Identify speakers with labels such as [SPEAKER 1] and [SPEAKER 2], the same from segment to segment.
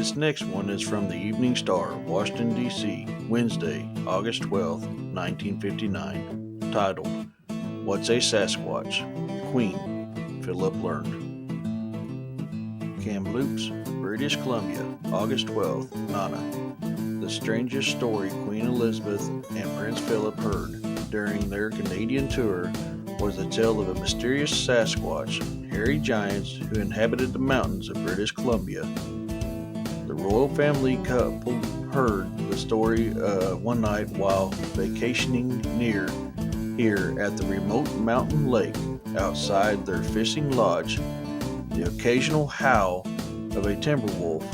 [SPEAKER 1] This next one is from the Evening Star, Washington, D.C., Wednesday, August 12th, 1959, titled, What's a Sasquatch? Queen, Philip learned. Kamloops, British Columbia, August 12th, Nana. The strangest story Queen Elizabeth and Prince Philip heard during their Canadian tour was the tale of a mysterious Sasquatch, hairy giants who inhabited the mountains of British Columbia. The royal family couple heard the story one night while vacationing near here at the remote mountain lake outside their fishing lodge. The occasional howl of a timber wolf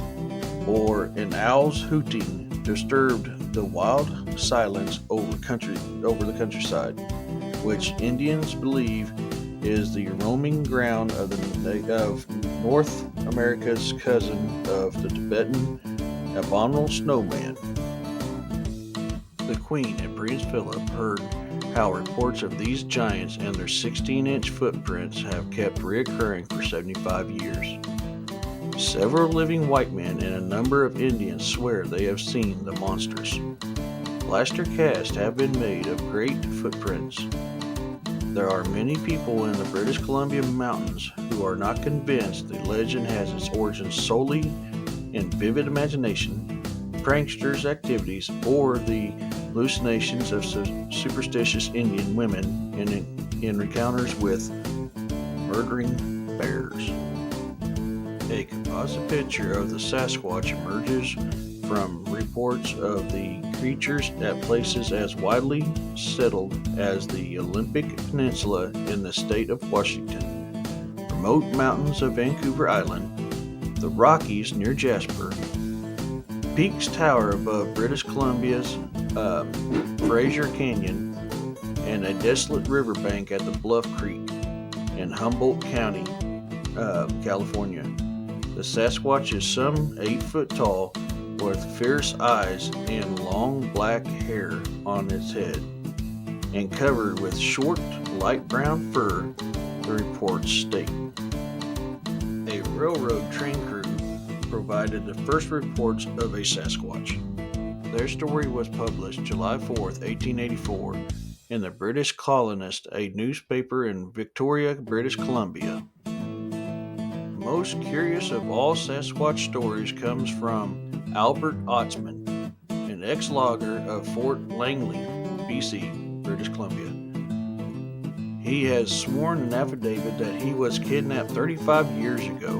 [SPEAKER 1] or an owl's hooting disturbed the wild silence over the countryside, which Indians believe is the roaming ground of North America's cousin of the Tibetan abominable snowman. The Queen and Prince Philip heard how reports of these giants and their 16-inch footprints have kept reoccurring for 75 years. Several living white men and a number of Indians swear they have seen the monsters. Plaster casts have been made of great footprints. There are many people in the British Columbia mountains who are not convinced the legend has its origins solely in vivid imagination, pranksters' activities, or the hallucinations of superstitious Indian women in encounters with murdering bears. A composite picture of the Sasquatch emerges from reports of the creatures at places as widely settled as the Olympic Peninsula in the state of Washington, remote mountains of Vancouver Island, the Rockies near Jasper, Peaks Tower above British Columbia's Fraser Canyon, and a desolate riverbank at the Bluff Creek in Humboldt County, California. The Sasquatch is some 8 foot tall, with fierce eyes and long black hair on its head, and covered with short, light brown fur, the reports state. A railroad train crew provided the first reports of a Sasquatch. Their story was published July 4th, 1884, in the British Colonist, a newspaper in Victoria, British Columbia. Most curious of all Sasquatch stories comes from Albert Otzman, an ex-logger of Fort Langley, BC, British Columbia. He has sworn an affidavit that he was kidnapped 35 years ago,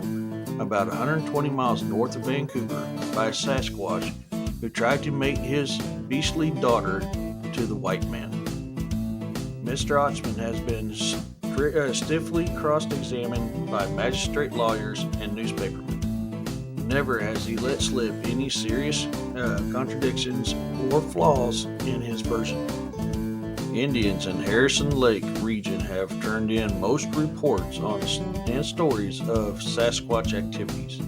[SPEAKER 1] about 120 miles north of Vancouver, by a Sasquatch who tried to mate his beastly daughter to the white man. Mr. Otzman has been stiffly cross-examined by magistrate lawyers and newspapermen. Never has he let slip any serious contradictions or flaws in his version. Indians in Harrison Lake region have turned in most reports on and stories of Sasquatch activities.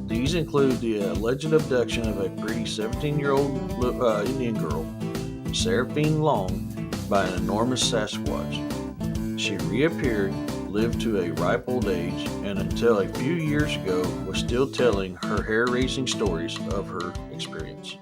[SPEAKER 1] These include the alleged abduction of a pretty 17-year-old Indian girl, Seraphine Long, by an enormous Sasquatch. She reappeared, lived to a ripe old age, and until a few years ago was still telling her hair-raising stories of her experience.